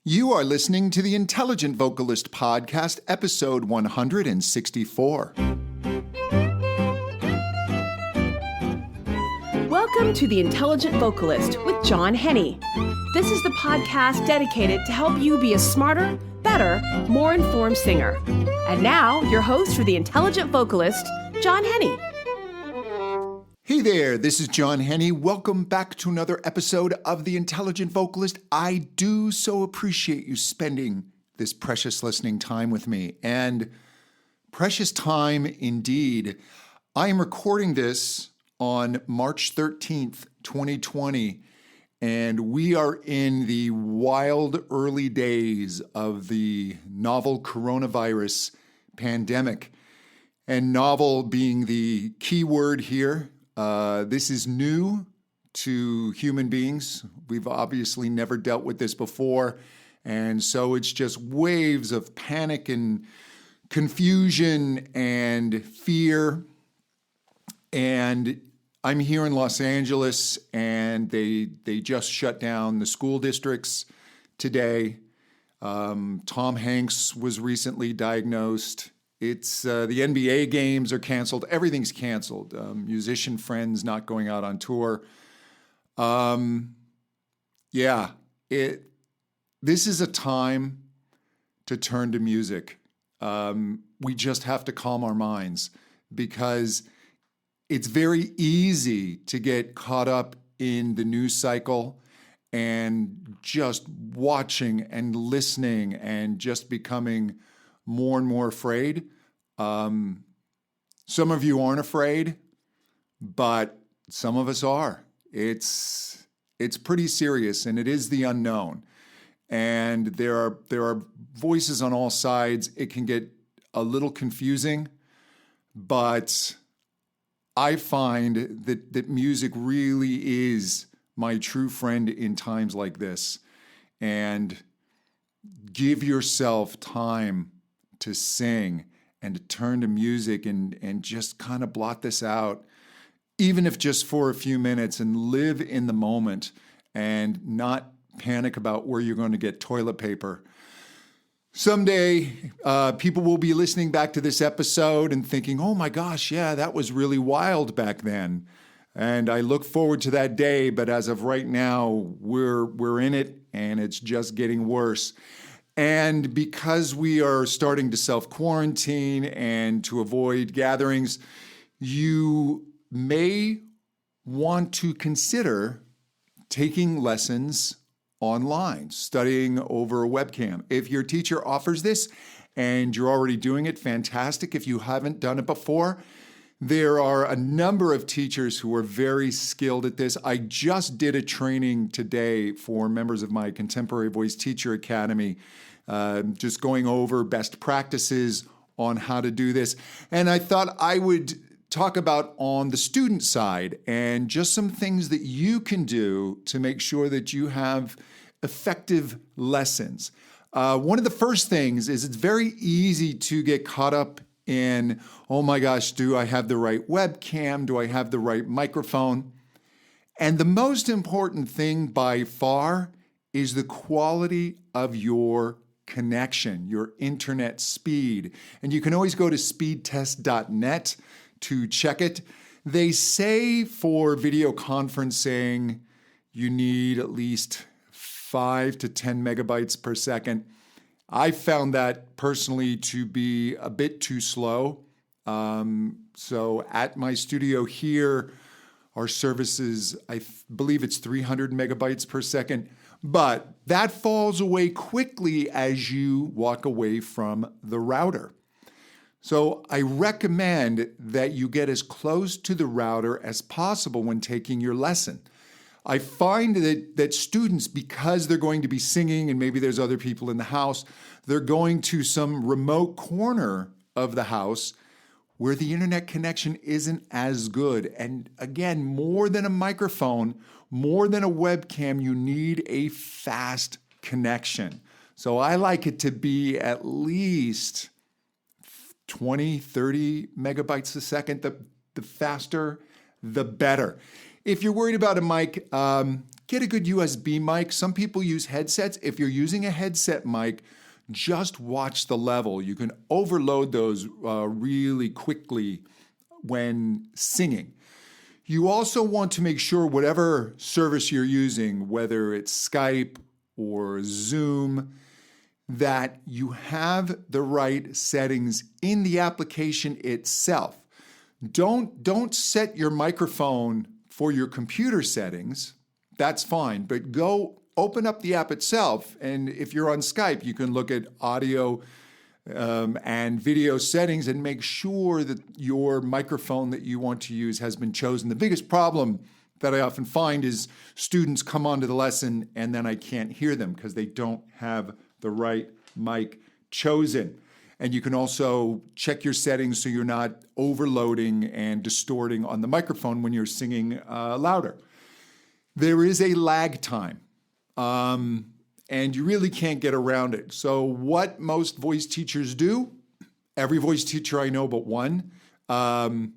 You are listening to the Intelligent Vocalist Podcast, episode 164. Welcome to the Intelligent Vocalist with John Henny. This is the podcast dedicated to help you be a smarter, better, more informed singer. And now, your host for the Intelligent Vocalist, John Henny. Hey there, this is John Henny. Welcome back to another episode of The Intelligent Vocalist. I do so appreciate you spending this precious listening time with me. And precious time indeed. I am recording this on March 13th, 2020, and we are in the wild early days of the novel coronavirus pandemic. And novel being the key word here. This is new to human beings. We've obviously never dealt with this before. And so it's just waves of panic and confusion and fear. And I'm here in Los Angeles, and they just shut down the school districts today. Tom Hanks was recently diagnosed. It's the NBA games are canceled. Everything's canceled. Musician friends not going out on tour. This is a time to turn to music. We just have to calm our minds because it's very easy to get caught up in the news cycle and just watching and listening and just becoming more and more afraid. Some of you aren't afraid, but some of us are. It's pretty serious, and it is the unknown. And there are voices on all sides. It can get a little confusing, but I find that music really is my true friend in times like this. And give yourself time to sing and to turn to music and just kind of blot this out, even if just for a few minutes, and live in the moment and not panic about where you're going to get toilet paper. Someday, people will be listening back to this episode and thinking, oh my gosh, yeah, that was really wild back then. And I look forward to that day, but as of right now, we're in it, and it's just getting worse. And because we are starting to self-quarantine and to avoid gatherings, you may want to consider taking lessons online, studying over a webcam. If your teacher offers this and you're already doing it, fantastic. If you haven't done it before, there are a number of teachers who are very skilled at this. I just did a training today for members of my Contemporary Voice Teacher Academy, just going over best practices on how to do this. And I thought I would talk about on the student side and just some things that you can do to make sure that you have effective lessons. One of the first things is it's very easy to get caught up in, oh my gosh, do I have the right webcam? Do I have the right microphone? And the most important thing by far is the quality of your connection, your internet speed. And you can always go to speedtest.net to check it. They say for video conferencing, you need at least 5 to 10 megabytes per second. I found that personally to be a bit too slow. So at my studio here, our service is, I believe it's 300 megabytes per second, but that falls away quickly as you walk away from the router. So I recommend that you get as close to the router as possible when taking your lesson. I find that students, because they're going to be singing and maybe there's other people in the house, they're going to some remote corner of the house where the internet connection isn't as good. And again, more than a microphone, more than a webcam, you need a fast connection. So I like it to be at least 20, 30 megabytes a second. The faster, the better. If you're worried about a mic, get a good USB mic. Some people use headsets. If you're using a headset mic, just watch the level. You can overload those really quickly when singing. You also want to make sure whatever service you're using, whether it's Skype or Zoom, that you have the right settings in the application itself. Don't set your microphone for your computer settings. That's fine, but go open up the app itself, and if you're on Skype, you can look at audio and video settings and make sure that your microphone that you want to use has been chosen. The biggest problem that I often find is students come onto the lesson and then I can't hear them because they don't have the right mic chosen. And you can also check your settings so you're not overloading and distorting on the microphone when you're singing louder. There is a lag time. And you really can't get around it. So what most voice teachers do, every voice teacher I know but one, and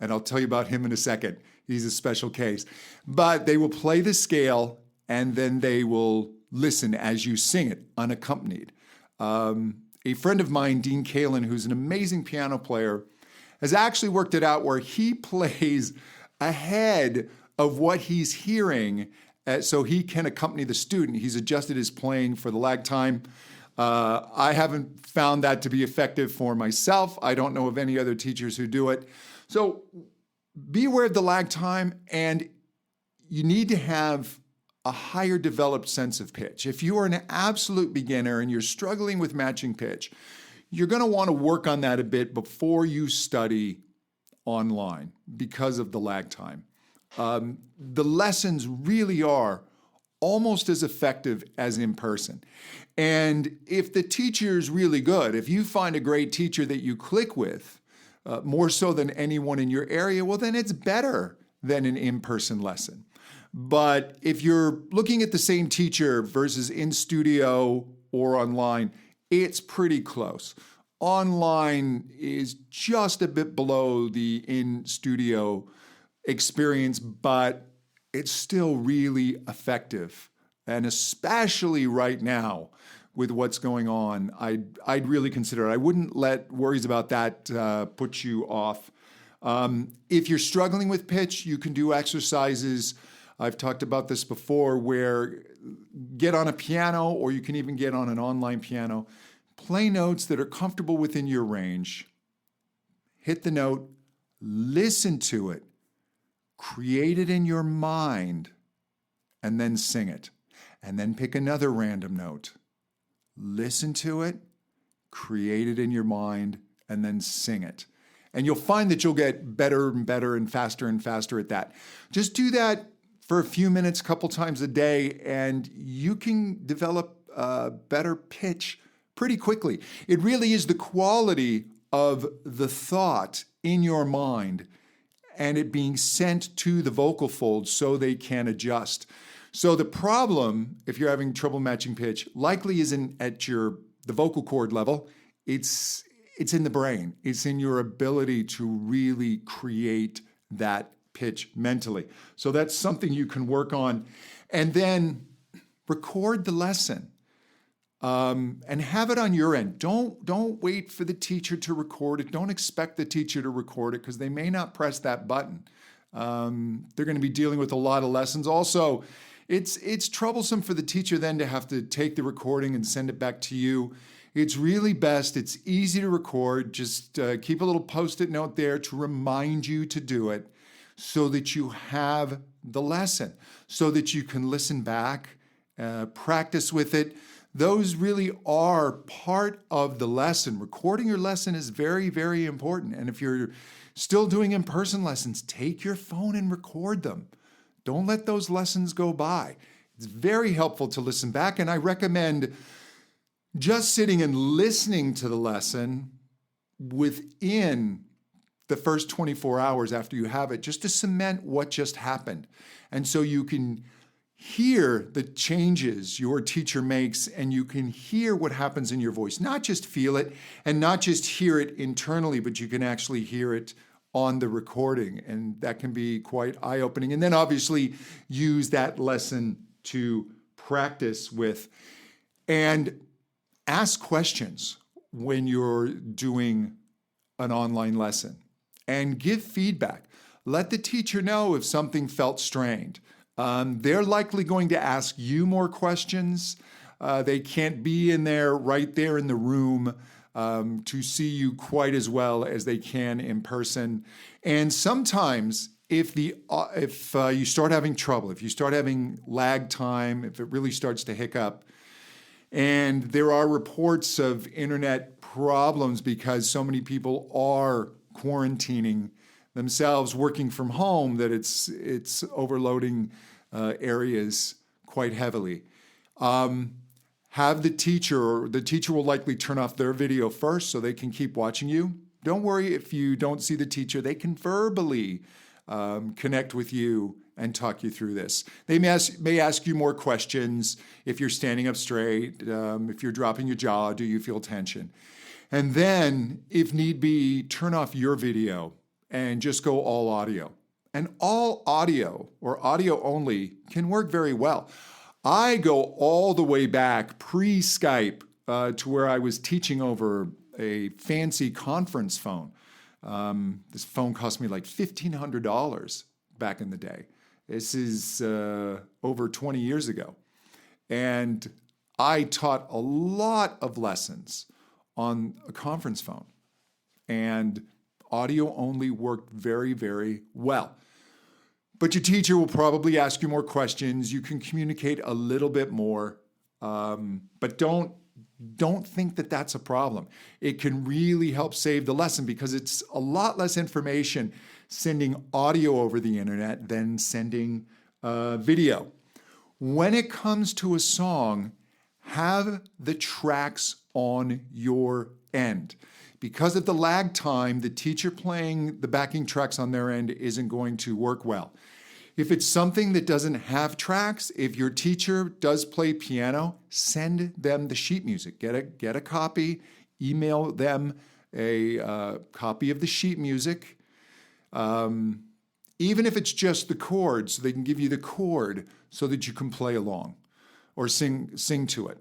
I'll tell you about him in a second. He's a special case. But they will play the scale and then they will listen as you sing it unaccompanied. A friend of mine, Dean Kalin, who's an amazing piano player, has actually worked it out where he plays ahead of what he's hearing so he can accompany the student. He's adjusted his playing for the lag time. I haven't found that to be effective for myself. I don't know of any other teachers who do it. So be aware of the lag time, and you need to have a higher developed sense of pitch. If you are an absolute beginner and you're struggling with matching pitch, you're going to want to work on that a bit before you study online because of the lag time. The lessons really are almost as effective as in person. And if the teacher is really good, if you find a great teacher that you click with, more so than anyone in your area, well, then it's better than an in-person lesson. But if you're looking at the same teacher versus in studio or online, it's pretty close. Online is just a bit below the in studio experience, but it's still really effective. And especially right now with what's going on, I'd really consider it. I wouldn't let worries about that put you off. If you're struggling with pitch, you can do exercises. I've talked about this before, where get on a piano, or you can even get on an online piano, play notes that are comfortable within your range, hit the note, listen to it, create it in your mind, and then sing it. And then pick another random note, listen to it, create it in your mind, and then sing it. And you'll find that you'll get better and better and faster at that. Just do that for a few minutes, a couple times a day, and you can develop better pitch pretty quickly. It really is the quality of the thought in your mind and it being sent to the vocal folds so they can adjust. So the problem, if you're having trouble matching pitch, likely isn't at the vocal cord level. It's in the brain. It's in your ability to really create that pitch mentally. So that's something you can work on. And then record the lesson and have it on your end. Don't wait for the teacher to record it. Don't expect the teacher to record it because they may not press that button. They're going to be dealing with a lot of lessons. Also, it's troublesome for the teacher then to have to take the recording and send it back to you. It's really best. It's easy to record. Just keep a little Post-it note there to remind you to do it so that you have the lesson, so that you can listen back, practice with it. Those really are part of the lesson. Recording your lesson is very, very important. And if you're still doing in-person lessons, take your phone and record them. Don't let those lessons go by. It's very helpful to listen back, and I recommend just sitting and listening to the lesson within the first 24 hours after you have it, just to cement what just happened. And so you can hear the changes your teacher makes, and you can hear what happens in your voice. Not just feel it and not just hear it internally, but you can actually hear it on the recording, and that can be quite eye-opening. And then obviously use that lesson to practice with, and ask questions when you're doing an online lesson, and give feedback. Let the teacher know if something felt strained. They're likely going to ask you more questions. They can't be right there in the room to see you quite as well as they can in person. And sometimes if you start having trouble, if you start having lag time, if it really starts to hiccup, and there are reports of internet problems because so many people are quarantining themselves, working from home, that it's overloading areas quite heavily. Have the teacher will likely turn off their video first so they can keep watching you. Don't worry if you don't see the teacher. They can verbally connect with you and talk you through this. They may ask you more questions. If you're standing up straight, if you're dropping your jaw, do you feel tension? And then, if need be, turn off your video and just go all audio. And all audio or audio only can work very well. I go all the way back pre-Skype to where I was teaching over a fancy conference phone. This phone cost me like $1,500 back in the day. This is over 20 years ago. And I taught a lot of lessons on a conference phone. And audio only worked very, very well. But your teacher will probably ask you more questions. You can communicate a little bit more, but don't think that that's a problem. It can really help save the lesson because it's a lot less information sending audio over the internet than sending video. When it comes to a song, have the tracks on your end. Because of the lag time, the teacher playing the backing tracks on their end isn't going to work well. If it's something that doesn't have tracks, if your teacher does play piano, send them the sheet music. Get a copy, email them a copy of the sheet music. Even if it's just the chords, they can give you the chord so that you can play along or sing to it.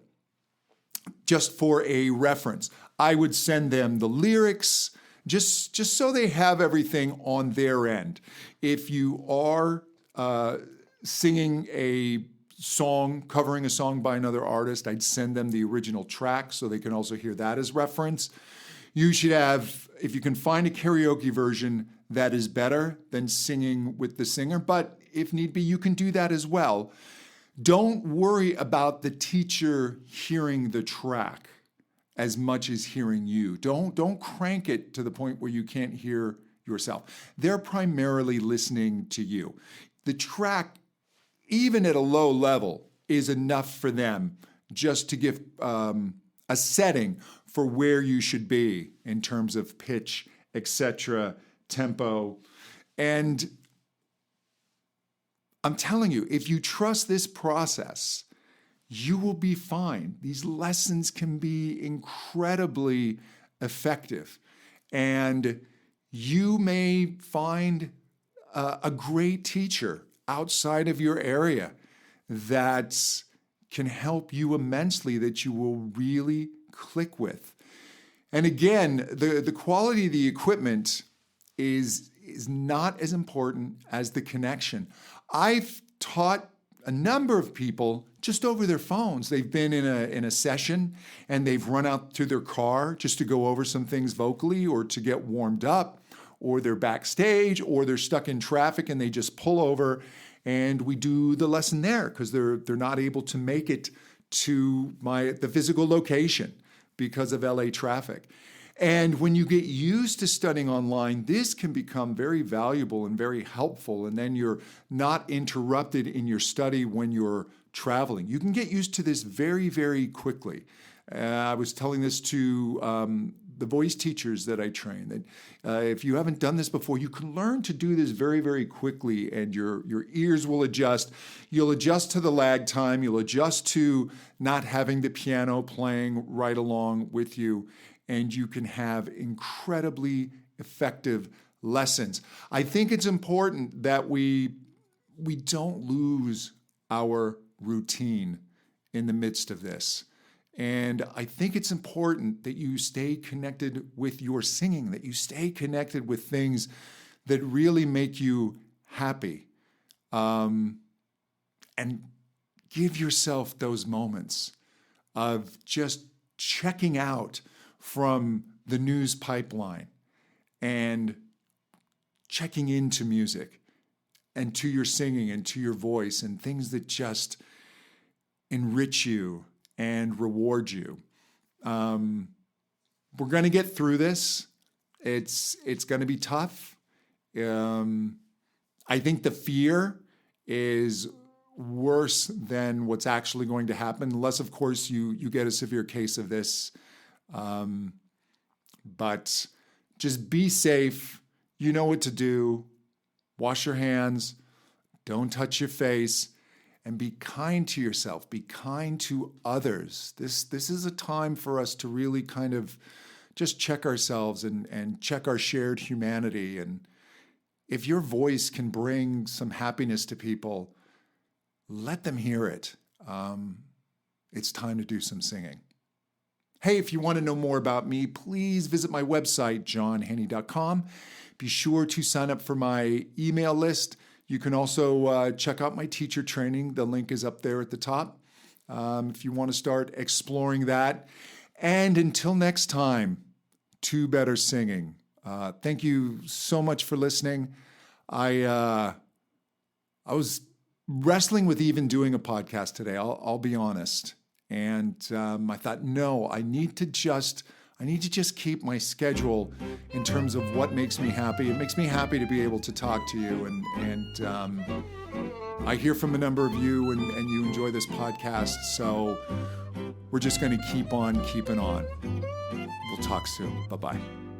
Just for a reference, I would send them the lyrics just so they have everything on their end. If you are singing a song, covering a song by another artist, I'd send them the original track so they can also hear that as reference. You should have, if you can find a karaoke version, that is better than singing with the singer, but if need be, you can do that as well. Don't worry about the teacher hearing the track as much as hearing you. Don't crank it to the point where you can't hear yourself. They're primarily listening to you. The track, even at a low level, is enough for them just to give a setting for where you should be in terms of pitch, etc., tempo. And I'm telling you, if you trust this process, you will be fine. These lessons can be incredibly effective. And you may find a great teacher outside of your area that can help you immensely, that you will really click with. And again, the quality of the equipment is not as important as the connection. I've taught a number of people just over their phones. They've been in a session and they've run out to their car just to go over some things vocally or to get warmed up, or they're backstage, or they're stuck in traffic and they just pull over and we do the lesson there because they're not able to make it to the physical location because of LA traffic. And when you get used to studying online, this can become very valuable and very helpful. And then you're not interrupted in your study when you're traveling. You can get used to this very, very quickly. I was telling this to the voice teachers that I train, that if you haven't done this before, you can learn to do this very, very quickly, and your ears will adjust. You'll adjust to the lag time. You'll adjust to not having the piano playing right along with you, and you can have incredibly effective lessons. I think it's important that we don't lose our routine in the midst of this. And I think it's important that you stay connected with your singing, that you stay connected with things that really make you happy. And give yourself those moments of just checking out from the news pipeline and checking into music and to your singing and to your voice and things that just enrich you and reward you. We're going to get through this. It's going to be tough. I think the fear is worse than what's actually going to happen, unless, of course, you get a severe case of this. But just be safe. You know what to do. Wash your hands. Don't touch your face. And be kind to yourself. Be kind to others. This is a time for us to really kind of just check ourselves and check our shared humanity. And if your voice can bring some happiness to people, let them hear it. It's time to do some singing. Hey, if you want to know more about me, please visit my website, johnhenny.com. Be sure to sign up for my email list. You can also check out my teacher training. The link is up there at the top if you want to start exploring that. And until next time, to better singing. Thank you so much for listening. I was wrestling with even doing a podcast today. I'll be honest. And I thought, no, I need to just keep my schedule in terms of what makes me happy. It makes me happy to be able to talk to you. And I hear from a number of you and you enjoy this podcast. So we're just going to keep on keeping on. We'll talk soon. Bye-bye.